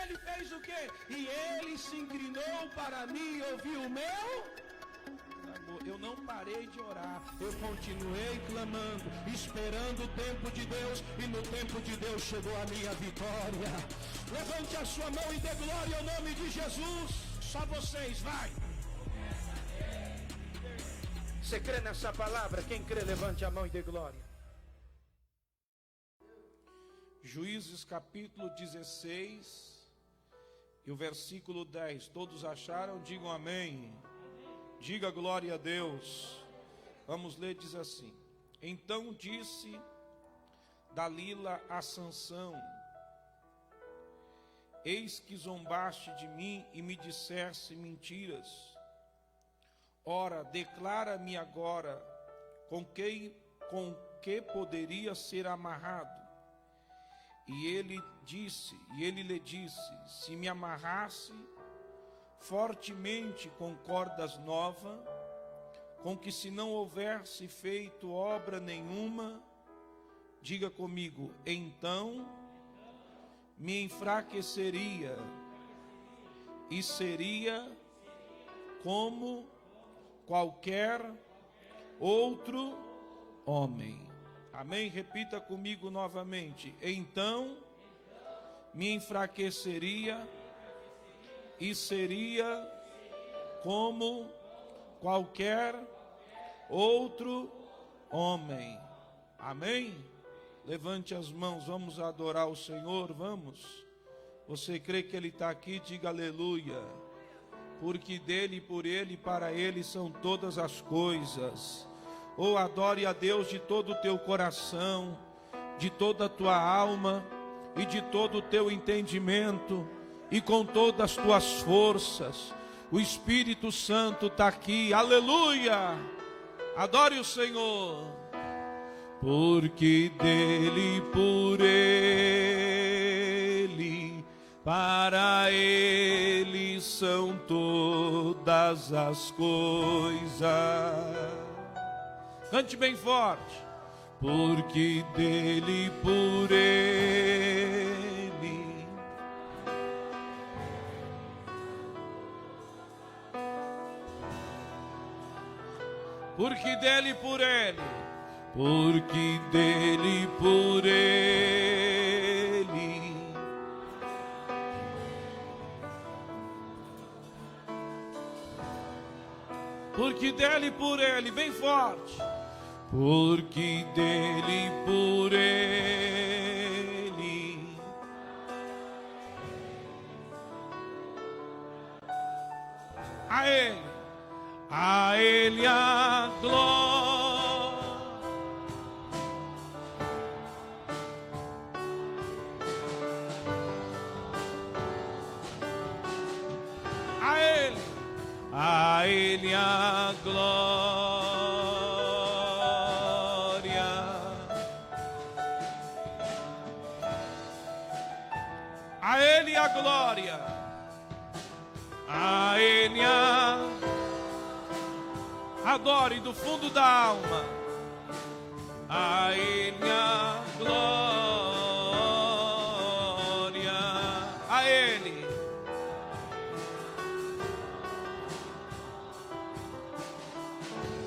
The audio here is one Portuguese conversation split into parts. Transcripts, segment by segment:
ele fez o quê? E ele se inclinou para mim e ouviu o meu clamor. Eu não parei de orar, eu continuei clamando, esperando o tempo de Deus, e no tempo de Deus chegou a minha vitória. Levante a sua mão e dê glória ao nome de Jesus. Só vocês, vai. Você crê nessa palavra? Quem crê, levante a mão e dê glória. Juízes capítulo 16 e o versículo 10. Todos acharam? Digam amém. Diga glória a Deus. Vamos ler, diz assim: Então disse Dalila a Sansão: Eis que zombaste de mim e me disseste mentiras. Ora, declara-me agora com que poderia ser amarrado. E ele lhe disse: Se me amarrasse fortemente com cordas novas, com que se não houvesse feito obra nenhuma, diga comigo, então me enfraqueceria e seria como qualquer outro homem. Amém? Repita comigo novamente. Então me enfraqueceria e seria como qualquer outro homem. Amém? Levante as mãos, vamos adorar o Senhor, vamos. Você crê que Ele está aqui? Diga aleluia. Porque dele, por Ele e para Ele são todas as coisas. Oh, adore a Deus de todo o teu coração, de toda a tua alma e de todo o teu entendimento e com todas as tuas forças. O Espírito Santo está aqui, aleluia. Adore o Senhor. Porque dele, por Ele, para Ele são todas as coisas. Cante bem forte. Porque dele, por Ele, porque dele, por Ele, porque dele, por Ele, porque dele, por Ele, bem forte. Porque dele, por Ele, a Ele a glória, a Ele a glória. A Ele a glória, a Ele a... Adore do fundo da alma, a Ele a glória, a Ele.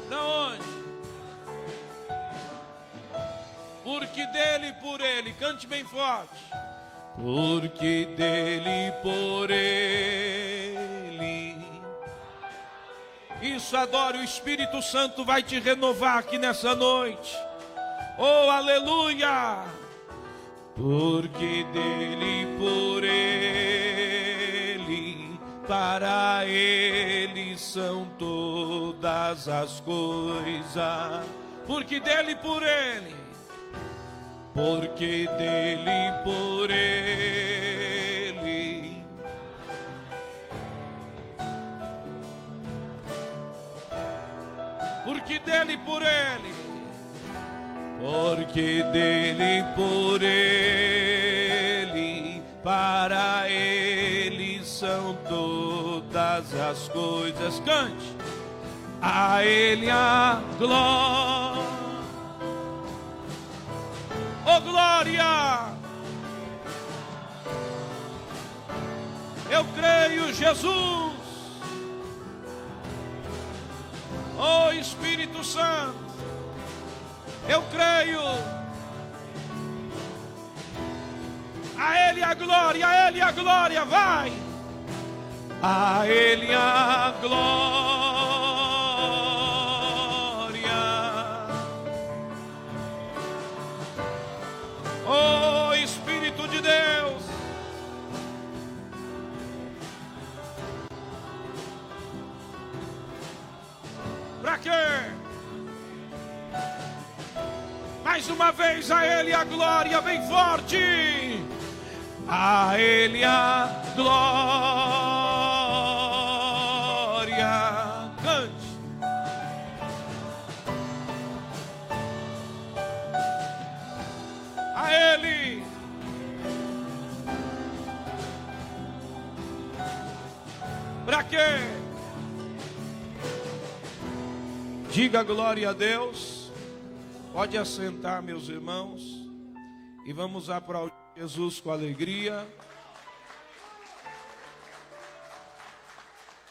Da onde? Porque dele, por Ele, cante bem forte. Porque dele, por Ele. Isso, adore, o Espírito Santo vai te renovar aqui nessa noite. Oh, aleluia! Porque dele, por Ele, para Ele são todas as coisas. Porque dele, por Ele, porque dele, por Ele, porque dele, por Ele, porque dele, por Ele, para Ele são todas as coisas. Cante. A Ele a glória. Oh glória! creio, Jesus. Oh Espírito Santo, eu creio. A Ele a glória, a Ele a glória, vai. A Ele a glória. Oh Espírito de Deus. Para quê? Mais uma vez a Ele a glória, bem forte. A Ele a glória. Cante. A Ele. Para quê? Diga glória a Deus. Pode assentar, meus irmãos, e vamos aplaudir Jesus com alegria.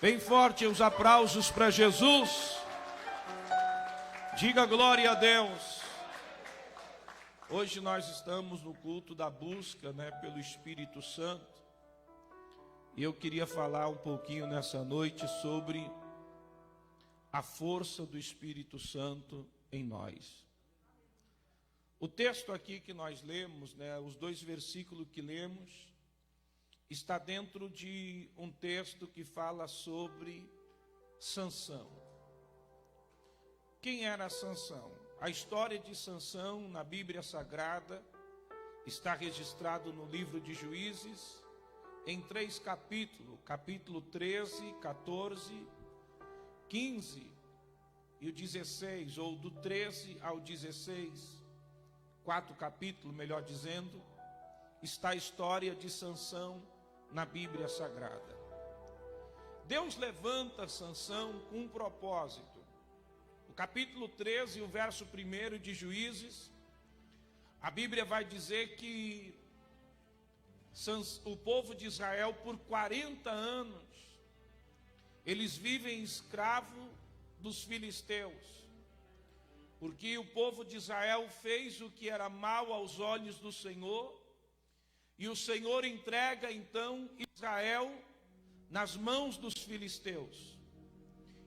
Bem forte os aplausos para Jesus. Diga glória a Deus. Hoje nós estamos no culto da busca, pelo Espírito Santo. E eu queria falar um pouquinho nessa noite sobre a força do Espírito Santo em nós. O texto aqui que nós lemos, os 2 versículos que lemos, está dentro de um texto que fala sobre Sansão. Quem era Sansão? A história de Sansão na Bíblia Sagrada está registrado no livro de Juízes, em 3 capítulos, capítulo 13, 14, 15 e o 16, ou do 13 ao 16, 4 capítulos, melhor dizendo, está a história de Sansão na Bíblia Sagrada. Deus levanta Sansão com um propósito. No capítulo 13, o verso 1 de Juízes, a Bíblia vai dizer que o povo de Israel, por 40 anos, eles vivem escravo dos filisteus, porque o povo de Israel fez o que era mal aos olhos do Senhor, e o Senhor entrega então Israel nas mãos dos filisteus,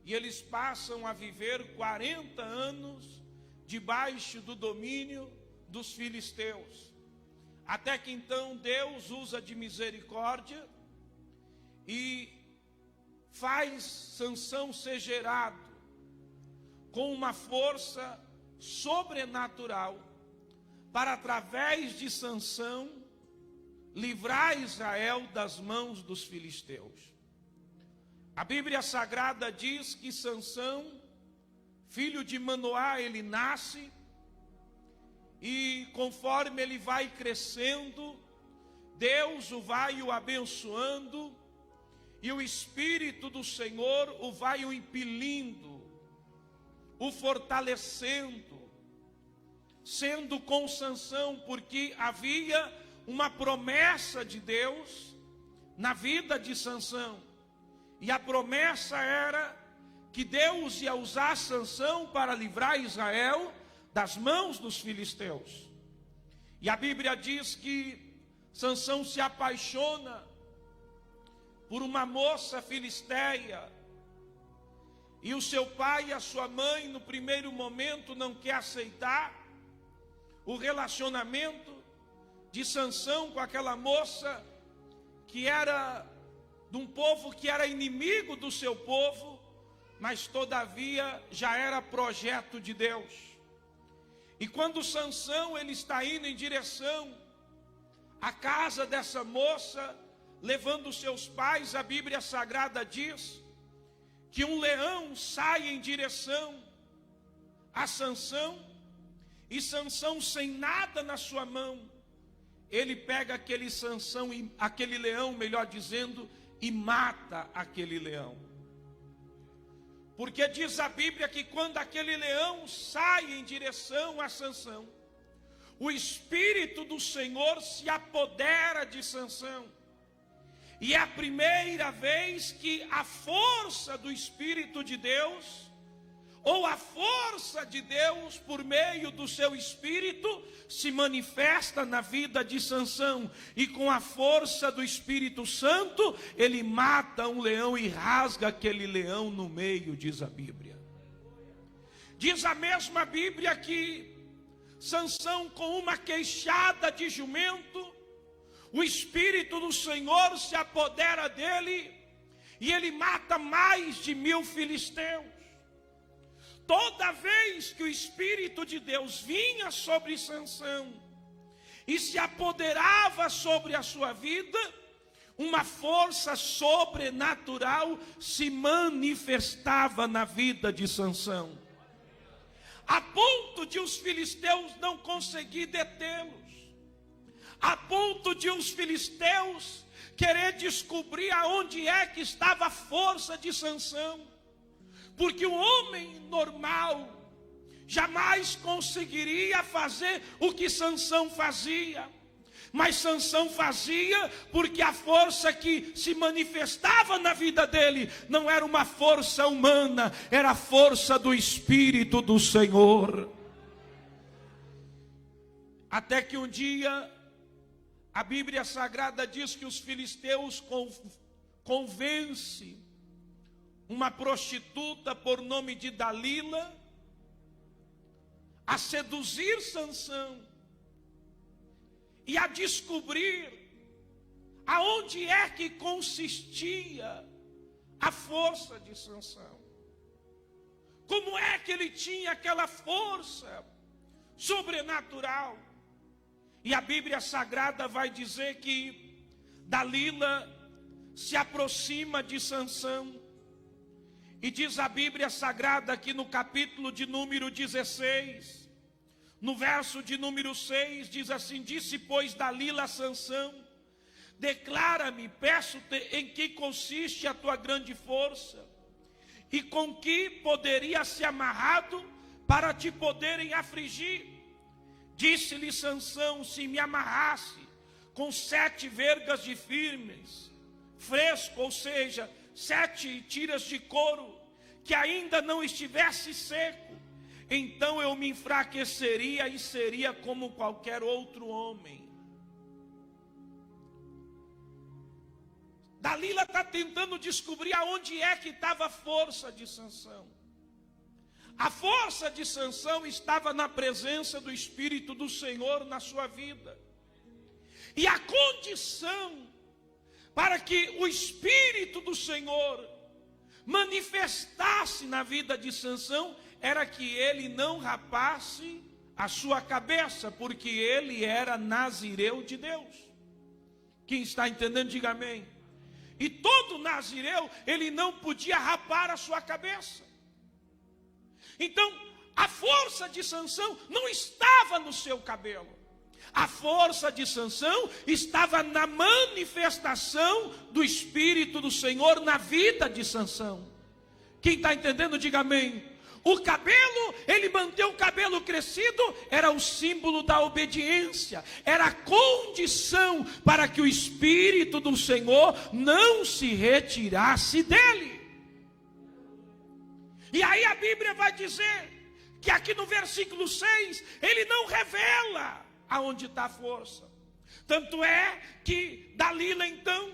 e eles passam a viver 40 anos debaixo do domínio dos filisteus, até que então Deus usa de misericórdia e faz Sansão ser gerado com uma força sobrenatural para, através de Sansão, livrar Israel das mãos dos filisteus. A Bíblia Sagrada diz que Sansão, filho de Manoá, ele nasce, e conforme ele vai crescendo, Deus o vai o abençoando, e o Espírito do Senhor o vai o impelindo, o fortalecendo, sendo com Sansão, porque havia uma promessa de Deus na vida de Sansão, e a promessa era que Deus ia usar Sansão para livrar Israel das mãos dos filisteus. E a Bíblia diz que Sansão se apaixona por uma moça filisteia, e o seu pai e a sua mãe no primeiro momento não quer aceitar o relacionamento de Sansão com aquela moça que era de um povo que era inimigo do seu povo, mas todavia já era projeto de Deus. E quando Sansão ele está indo em direção à casa dessa moça, levando seus pais, a Bíblia Sagrada diz que um leão sai em direção a Sansão, e Sansão, sem nada na sua mão, ele pega aquele leão, melhor dizendo, e mata aquele leão. Porque diz a Bíblia que quando aquele leão sai em direção a Sansão, o Espírito do Senhor se apodera de Sansão, E é a primeira vez que a força do Espírito de Deus, ou a força de Deus por meio do seu Espírito, se manifesta na vida de Sansão. E com a força do Espírito Santo, ele mata um leão e rasga aquele leão no meio, diz a Bíblia. Diz a mesma Bíblia que Sansão, com uma queixada de jumento, o Espírito do Senhor se apodera dele e ele mata mais de 1000 filisteus. Toda vez que o Espírito de Deus vinha sobre Sansão e se apoderava sobre a sua vida, uma força sobrenatural se manifestava na vida de Sansão, a ponto de os filisteus não conseguir detê-los, a ponto de os filisteus querer descobrir aonde é que estava a força de Sansão, porque o homem normal jamais conseguiria fazer o que Sansão fazia. Mas Sansão fazia porque a força que se manifestava na vida dele não era uma força humana, era a força do Espírito do Senhor. Até que um dia a Bíblia Sagrada diz que os filisteus convencem uma prostituta por nome de Dalila a seduzir Sansão e a descobrir aonde é que consistia a força de Sansão. Como é que ele tinha aquela força sobrenatural? E a Bíblia Sagrada vai dizer que Dalila se aproxima de Sansão. E diz a Bíblia Sagrada aqui no capítulo de número 16, no verso de número 6, diz assim: disse, pois, Dalila a Sansão: declara-me, peço-te, em que consiste a tua grande força, e com que poderia ser amarrado para te poderem afligir. Disse-lhe Sansão: se me amarrasse com 7 vergas de firmes, fresco, ou seja, 7 tiras de couro, que ainda não estivesse seco, então eu me enfraqueceria e seria como qualquer outro homem. Dalila está tentando descobrir aonde é que estava a força de Sansão. A força de Sansão estava na presença do Espírito do Senhor na sua vida. E a condição para que o Espírito do Senhor manifestasse na vida de Sansão era que ele não rapasse a sua cabeça, porque ele era nazireu de Deus. Quem está entendendo, diga amém. E todo nazireu, ele não podia rapar a sua cabeça. Então, a força de Sansão não estava no seu cabelo. A força de Sansão estava na manifestação do Espírito do Senhor na vida de Sansão. Quem está entendendo, diga amém. O cabelo, ele manteve o cabelo crescido, era o símbolo da obediência, era a condição para que o Espírito do Senhor não se retirasse dele. E aí a Bíblia vai dizer que aqui no versículo 6, ele não revela aonde está a força. Tanto é que Dalila então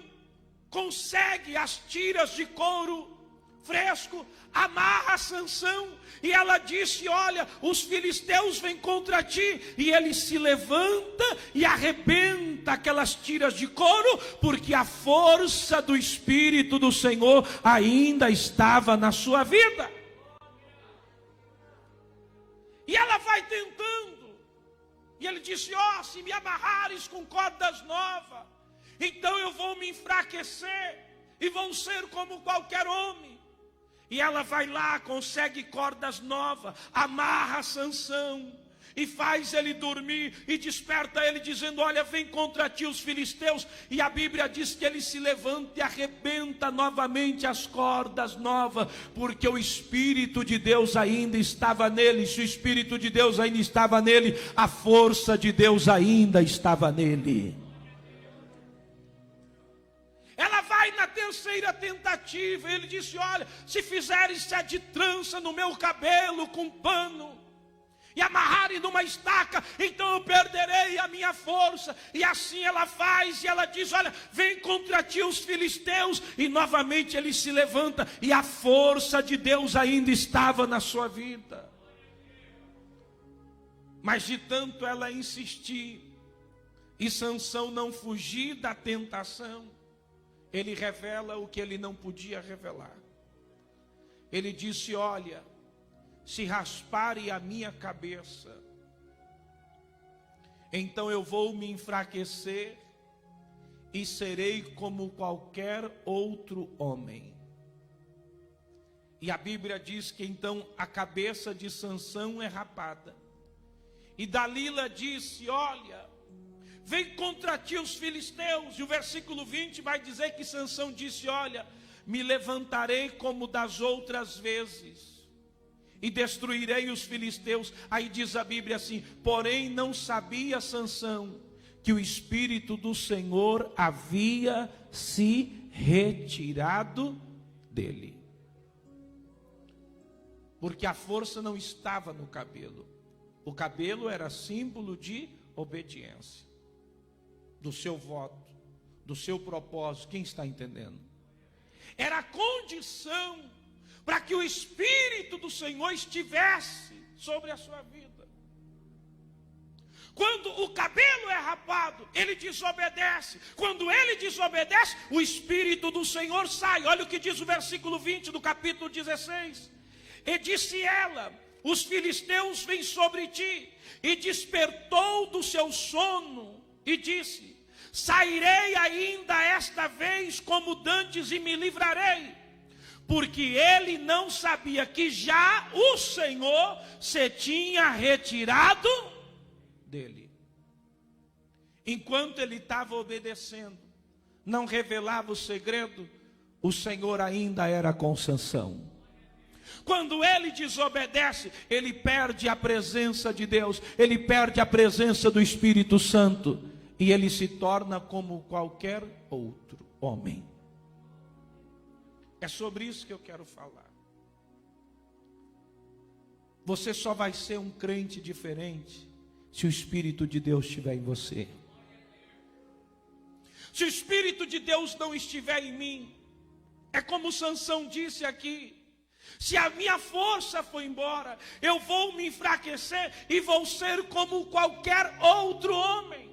consegue as tiras de couro fresco, amarra Sansão, e ela disse: olha, os filisteus vêm contra ti. E ele se levanta e arrebenta aquelas tiras de couro, porque a força do Espírito do Senhor ainda estava na sua vida. E ela vai tentando, e ele disse: ó, se me amarrares com cordas novas, então eu vou me enfraquecer e vou ser como qualquer homem. E ela vai lá, consegue cordas novas, amarra Sansão e faz ele dormir e desperta ele dizendo: olha, vem contra ti os filisteus. E a Bíblia diz que ele se levanta e arrebenta novamente as cordas novas, porque o Espírito de Deus ainda estava nele. Se o Espírito de Deus ainda estava nele, a força de Deus ainda estava nele. Ela terceira tentativa, ele disse: olha, se fizeres 7 tranças no meu cabelo com pano, e amarrarem numa estaca, então eu perderei a minha força. E assim ela faz, e ela diz: olha, vem contra ti os filisteus. E novamente ele se levanta, e a força de Deus ainda estava na sua vida. Mas de tanto ela insistir, e Sansão não fugir da tentação, ele revela o que ele não podia revelar. Ele disse: olha, se rasparem a minha cabeça, então eu vou me enfraquecer e serei como qualquer outro homem. E a Bíblia diz que então a cabeça de Sansão é rapada. E Dalila disse: olha, vem contra ti os filisteus. E o versículo 20 vai dizer que Sansão disse: olha, me levantarei como das outras vezes e destruirei os filisteus. Aí diz a Bíblia assim: porém não sabia Sansão que o Espírito do Senhor havia se retirado dele. Porque a força não estava no cabelo. O cabelo era símbolo de obediência, do seu voto, do seu propósito. Quem está entendendo? Era a condição para que o Espírito do Senhor estivesse sobre a sua vida. Quando o cabelo é rapado, ele desobedece. Quando ele desobedece, o Espírito do Senhor sai. Olha o que diz o versículo 20 do capítulo 16. E disse ela: os filisteus vêm sobre ti. E despertou do seu sono e disse: sairei ainda esta vez como dantes e me livrarei. Porque ele não sabia que já o Senhor se tinha retirado dele. Enquanto ele estava obedecendo, não revelava o segredo, o Senhor ainda era com Sansão. Quando ele desobedece, ele perde a presença de Deus, ele perde a presença do Espírito Santo, e ele se torna como qualquer outro homem. É sobre isso que eu quero falar. Você só vai ser um crente diferente se o Espírito de Deus estiver em você. Se o Espírito de Deus não estiver em mim, é como Sansão disse aqui: se a minha força for embora, eu vou me enfraquecer e vou ser como qualquer outro homem.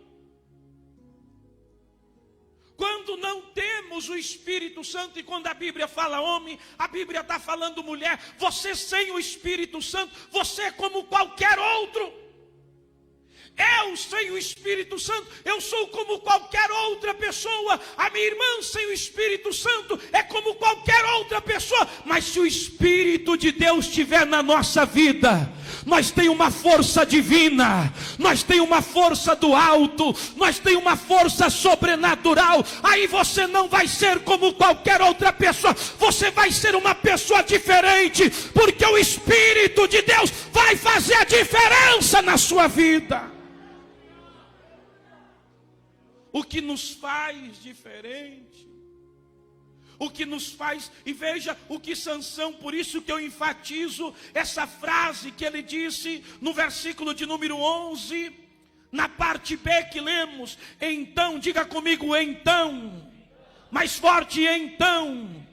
Quando não temos o Espírito Santo, e quando a Bíblia fala homem, a Bíblia está falando mulher, você sem o Espírito Santo, você é como qualquer outro. Eu sem o Espírito Santo, eu sou como qualquer outra pessoa. A minha irmã sem o Espírito Santo é como qualquer outra pessoa. Mas se o Espírito de Deus estiver na nossa vida, nós temos uma força divina, nós temos uma força do alto, nós temos uma força sobrenatural. Aí você não vai ser como qualquer outra pessoa, você vai ser uma pessoa diferente, porque o Espírito de Deus vai fazer a diferença na sua vida. O que nos faz diferente, o que nos faz, e veja o que Sansão, por isso que eu enfatizo essa frase que ele disse no versículo de número 11, na parte B que lemos: então, diga comigo, então, mais forte, então,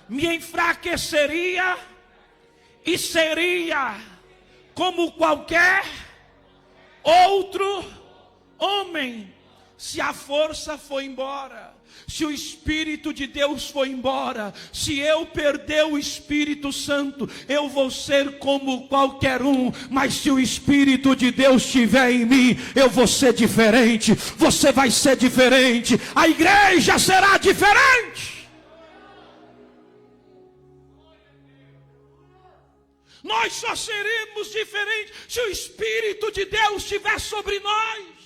me enfraqueceria e seria como qualquer outro homem. Se a força for embora, se o Espírito de Deus for embora, se eu perder o Espírito Santo, eu vou ser como qualquer um. Mas se o Espírito de Deus estiver em mim, eu vou ser diferente. Você vai ser diferente. A igreja será diferente. Nós só seremos diferentes se o Espírito de Deus estiver sobre nós.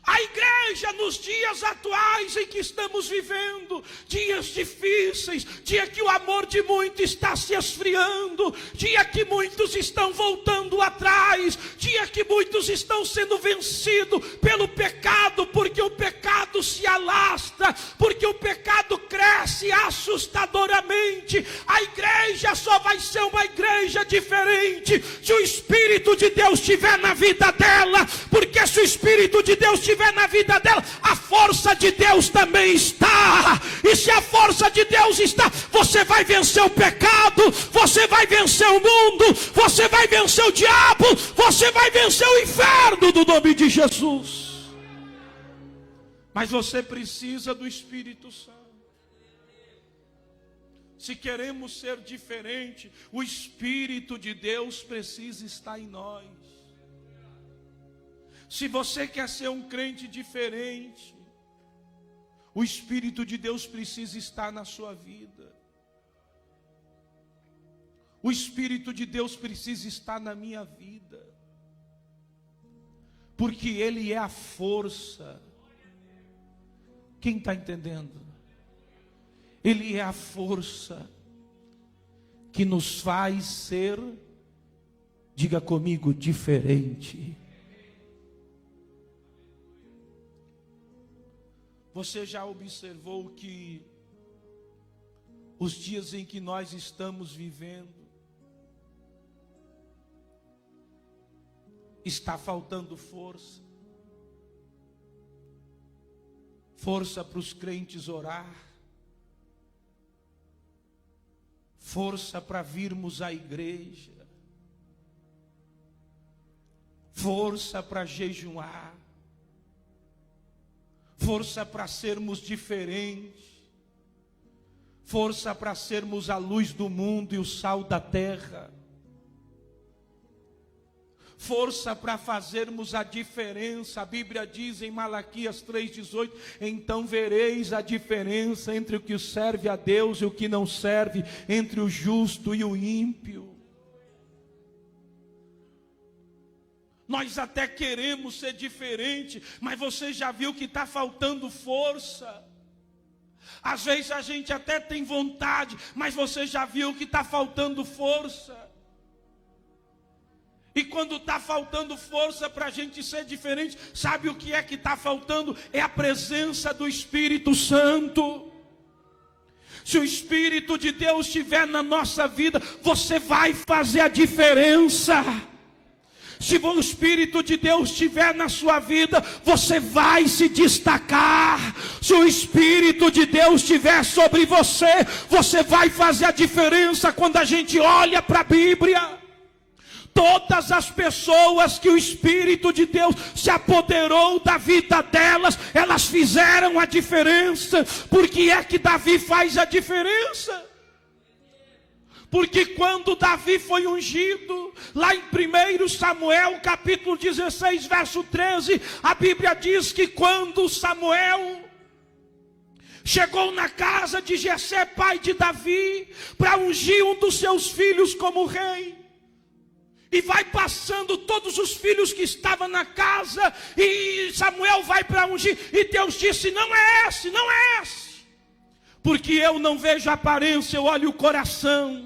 A igreja nos dias atuais em que estamos vivendo, dias difíceis, dia que o amor de muitos está se esfriando, dia que muitos estão voltando atrás, dia que muitos estão sendo vencidos pelo pecado, porque o pecado se alastra, porque o pecado cresce assustadoramente. A igreja só vai ser uma igreja diferente se o Espírito de Deus estiver na vida dela, porque se o Espírito de Deus estiver na vida dela, a força de Deus também está. E se a força de Deus está, você vai vencer o pecado, você vai vencer o mundo, você vai vencer o diabo, você vai vencer o inferno no nome de Jesus. Mas você precisa do Espírito Santo. Se queremos ser diferente, o Espírito de Deus precisa estar em nós. Se você quer ser um crente diferente, o Espírito de Deus precisa estar na sua vida. O Espírito de Deus precisa estar na minha vida, porque Ele é a força. Quem está entendendo? Ele é a força que nos faz ser, diga comigo, diferente. Você já observou que os dias em que nós estamos vivendo, está faltando força? Força para os crentes orar, força para virmos à igreja, força para jejuar, força para sermos diferentes, força para sermos a luz do mundo e o sal da terra, força para fazermos a diferença. A Bíblia diz em Malaquias 3,18: então vereis a diferença entre o que serve a Deus e o que não serve, entre o justo e o ímpio. Nós até queremos ser diferente, mas você já viu que está faltando força. Às vezes a gente até tem vontade, mas você já viu que está faltando força. E quando está faltando força para a gente ser diferente, sabe o que é que está faltando? É a presença do Espírito Santo. Se o Espírito de Deus estiver na nossa vida, você vai fazer a diferença. Se o Espírito de Deus estiver na sua vida, você vai se destacar. Se o Espírito de Deus estiver sobre você, você vai fazer a diferença. Quando a gente olha para a Bíblia, todas as pessoas que o Espírito de Deus se apoderou da vida delas, elas fizeram a diferença. Por que é que Davi faz a diferença? Porque quando Davi foi ungido, lá em 1 Samuel, capítulo 16, verso 13, a Bíblia diz que quando Samuel chegou na casa de Jessé, pai de Davi, para ungir um dos seus filhos como rei, e vai passando todos os filhos que estavam na casa, e Samuel vai para ungir, e Deus disse: não é esse, não é esse, porque eu não vejo a aparência, eu olho o coração.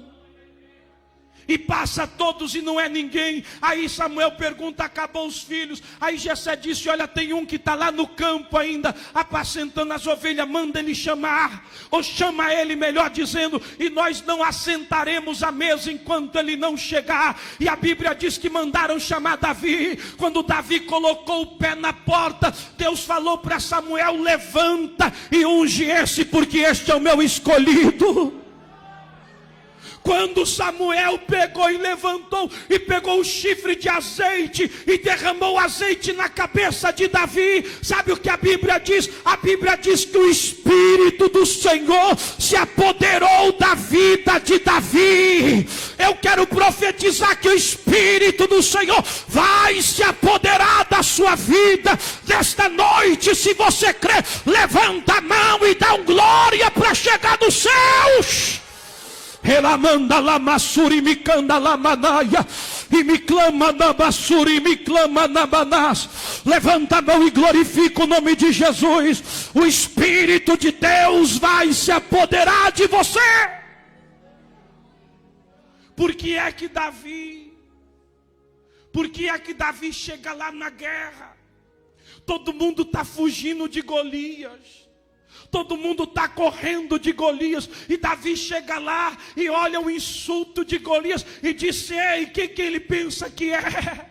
E passa todos e não é ninguém. Aí Samuel pergunta: acabou os filhos? Aí Jessé disse: olha, tem um que está lá no campo ainda, apacentando as ovelhas, manda ele chamar, ou chama ele, melhor dizendo, e nós não assentaremos à mesa enquanto ele não chegar. E a Bíblia diz que mandaram chamar Davi. Quando Davi colocou o pé na porta, Deus falou para Samuel: levanta e unge esse, porque este é o meu escolhido. Quando Samuel pegou e levantou e pegou o chifre de azeite e derramou azeite na cabeça de Davi, sabe o que a Bíblia diz? A Bíblia diz que o Espírito do Senhor se apoderou da vida de Davi. Eu quero profetizar que o Espírito do Senhor vai se apoderar da sua vida nesta noite. Se você crê, levanta a mão e dá um glória para chegar nos céus. e me clama na basura, e me clama na banás. Levanta a mão e glorifica o nome de Jesus. O Espírito de Deus vai se apoderar de você. Por que é que Davi chega lá na guerra? Todo mundo está fugindo de Golias. Todo mundo está correndo de Golias. E Davi chega lá e olha o insulto de Golias e diz: ei, quem que ele pensa que é?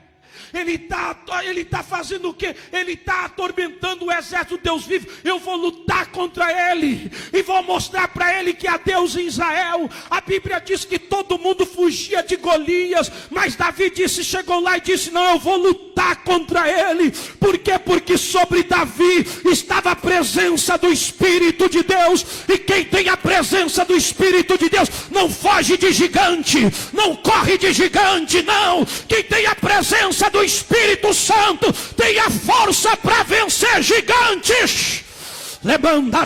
Ele está fazendo o quê? Ele está atormentando o exército do Deus vivo. Eu vou lutar contra ele e vou mostrar para ele que há Deus em Israel. A Bíblia diz que todo mundo fugia de Golias, mas Davi chegou lá e disse: não, eu vou lutar contra ele. Por quê? Porque sobre Davi estava a presença do Espírito de Deus. E quem tem a presença do Espírito de Deus não foge de gigante, não corre de gigante, não. Quem tem a presença do Espírito Santo tem a força para vencer gigantes. Levanta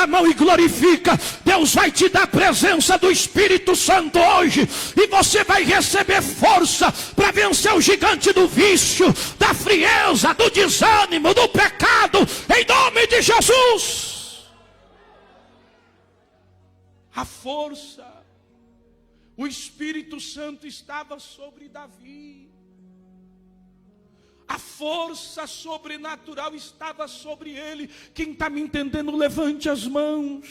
a mão e glorifica. Deus vai te dar a presença do Espírito Santo hoje, e você vai receber força para vencer o gigante do vício, da frieza, do desânimo, do pecado, em nome de Jesus. A força, o Espírito Santo estava sobre Davi. A força sobrenatural estava sobre ele. Quem está me entendendo, levante as mãos.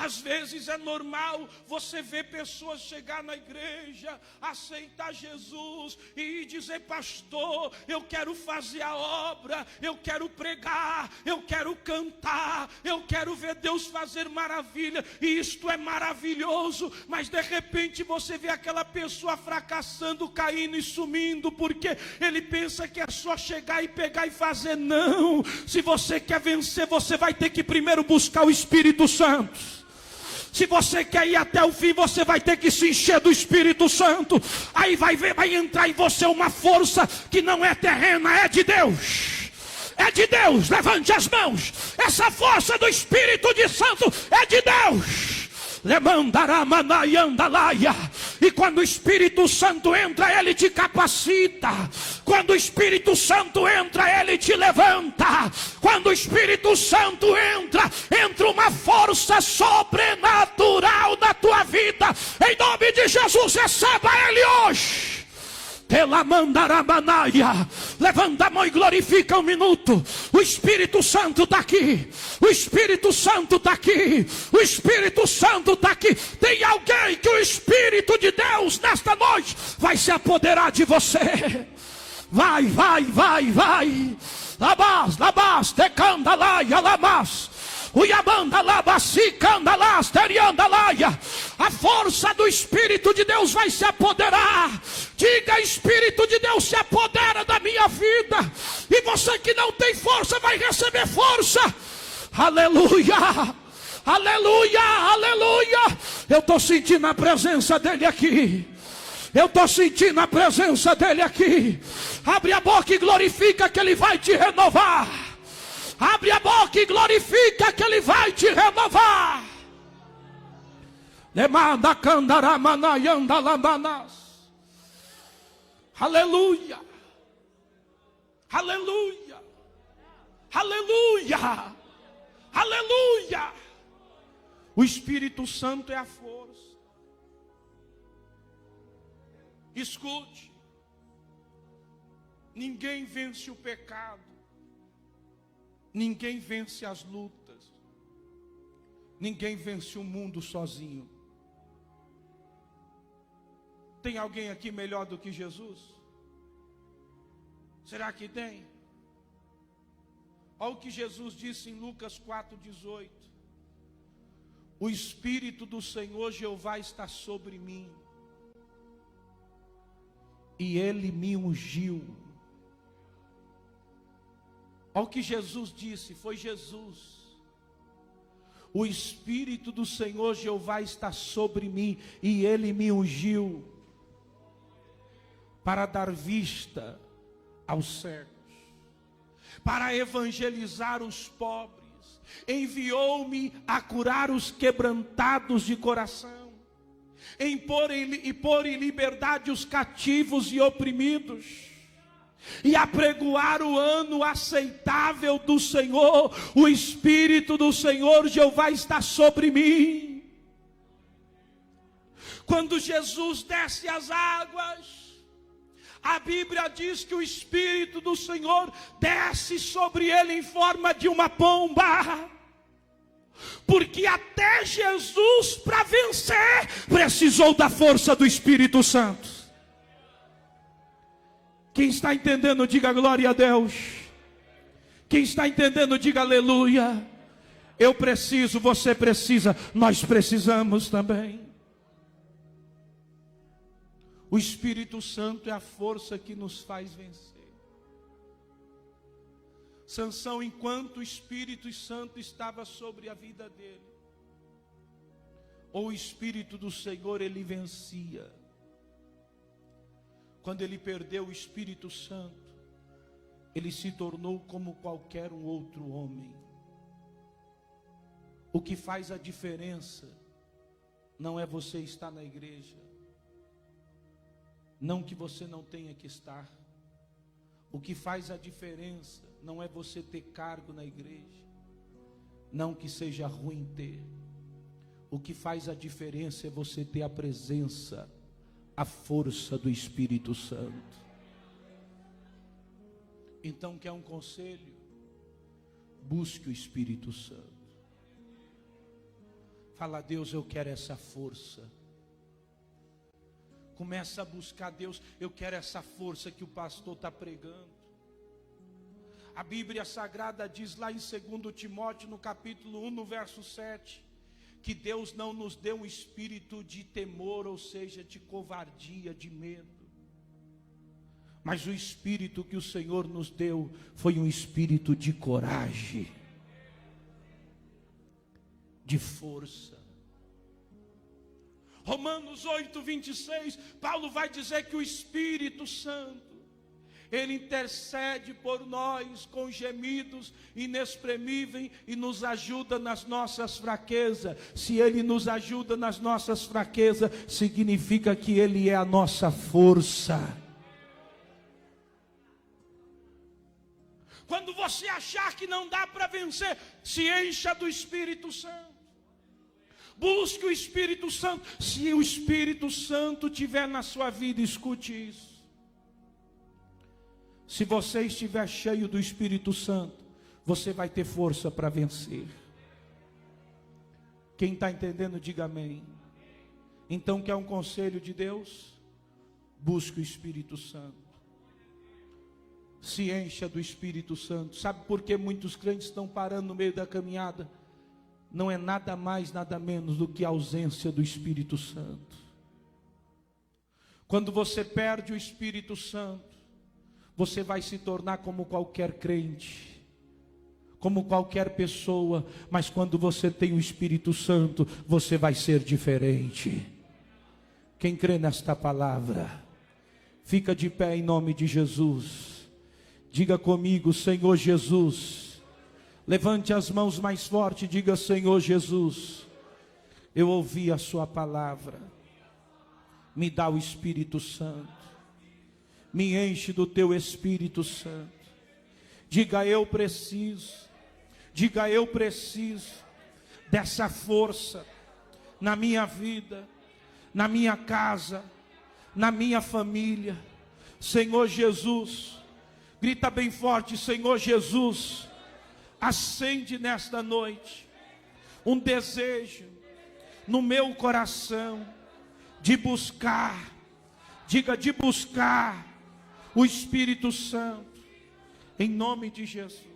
Às vezes é normal você ver pessoas chegar na igreja, aceitar Jesus e dizer: pastor, eu quero fazer a obra, eu quero pregar, eu quero cantar, eu quero ver Deus fazer maravilha. E isto é maravilhoso, mas de repente você vê aquela pessoa fracassando, caindo e sumindo, porque ele pensa que é só chegar e pegar e fazer. Não, se você quer vencer, você vai ter que primeiro buscar o Espírito Santo. Se você quer ir até o fim, você vai ter que se encher do Espírito Santo. Aí vai entrar em você uma força que não é terrena, é de Deus. É de Deus, levante as mãos. Essa força do Espírito de Santo é de Deus. E quando o Espírito Santo entra, ele te capacita. Quando o Espírito Santo entra, ele te levanta. Quando o Espírito Santo entra uma força sobrenatural na tua vida. Em nome de Jesus, receba ele hoje. Pela mandarabanaia. Levanta a mão e glorifica um minuto. O Espírito Santo está aqui. O Espírito Santo está aqui. O Espírito Santo está aqui. Tem alguém que o Espírito de Deus nesta noite vai se apoderar de você. Vai. Labas, decandalaia, lamas. A força do Espírito de Deus vai se apoderar. Diga: Espírito de Deus, se apodera da minha vida. E você que não tem força vai receber força. Aleluia, aleluia, aleluia. Eu estou sentindo a presença dele aqui. Eu estou sentindo a presença dele aqui. Abre a boca e glorifica que ele vai te renovar. Abre a boca e glorifica que ele vai te renovar. Aleluia. Aleluia. Aleluia. Aleluia. O Espírito Santo é a força. Escute. Ninguém vence o pecado. Ninguém vence as lutas. Ninguém vence o mundo sozinho. Tem alguém aqui melhor do que Jesus? Será que tem? Olha o que Jesus disse em Lucas 4,18. O Espírito do Senhor Jeová está sobre mim, e Ele me ungiu. Olha o que Jesus disse, foi Jesus. O Espírito do Senhor Jeová está sobre mim, e Ele me ungiu para dar vista aos cegos, para evangelizar os pobres, enviou-me a curar os quebrantados de coração. em pôr em liberdade os cativos e oprimidos, e apregoar o ano aceitável do Senhor. O Espírito do Senhor Jeová está sobre mim. Quando Jesus desce as águas, a Bíblia diz que o Espírito do Senhor desce sobre ele em forma de uma pomba, porque até Jesus, para vencer, precisou da força do Espírito Santo. Quem está entendendo, diga glória a Deus. Quem está entendendo, diga aleluia. Eu preciso, você precisa, nós precisamos também. O Espírito Santo é a força que nos faz vencer. Sansão, enquanto o Espírito Santo estava sobre a vida dele, ou o Espírito do Senhor, ele vencia. Quando ele perdeu o Espírito Santo, ele se tornou como qualquer um outro homem. O que faz a diferença não é você estar na igreja, não que você não tenha que estar. O que faz a diferença não é você ter cargo na igreja, não que seja ruim ter. O que faz a diferença é você ter a presença, a força do Espírito Santo. Então, quer um conselho? Busque o Espírito Santo. Fala a Deus, eu quero essa força. Começa a buscar Deus, eu quero essa força que o pastor está pregando. A Bíblia Sagrada diz lá em 2 Timóteo, no capítulo 1, no verso 7, que Deus não nos deu um espírito de temor, ou seja, de covardia, de medo. Mas o espírito que o Senhor nos deu foi um espírito de coragem, de força. Romanos 8, 26, Paulo vai dizer que o Espírito Santo, ele intercede por nós com gemidos inexprimíveis e nos ajuda nas nossas fraquezas. Se ele nos ajuda nas nossas fraquezas, significa que ele é a nossa força. Quando você achar que não dá para vencer, se encha do Espírito Santo. Busque o Espírito Santo. Se o Espírito Santo estiver na sua vida, escute isso. Se você estiver cheio do Espírito Santo, você vai ter força para vencer. Quem está entendendo, diga amém. Então, quer um conselho de Deus? Busque o Espírito Santo. Se encha do Espírito Santo. Sabe por que muitos crentes estão parando no meio da caminhada? Não é nada mais, nada menos do que a ausência do Espírito Santo. Quando você perde o Espírito Santo, você vai se tornar como qualquer crente, como qualquer pessoa, mas quando você tem o Espírito Santo, você vai ser diferente. Quem crê nesta palavra, fica de pé em nome de Jesus. Diga comigo, Senhor Jesus. Levante as mãos mais forte e diga, Senhor Jesus, eu ouvi a sua palavra. Me dá o Espírito Santo. Me enche do teu Espírito Santo. Diga, eu preciso. Diga, eu preciso dessa força na minha vida, na minha casa, na minha família. Senhor Jesus, grita bem forte, Senhor Jesus, acende nesta noite um desejo no meu coração de buscar, diga, de buscar o Espírito Santo, em nome de Jesus.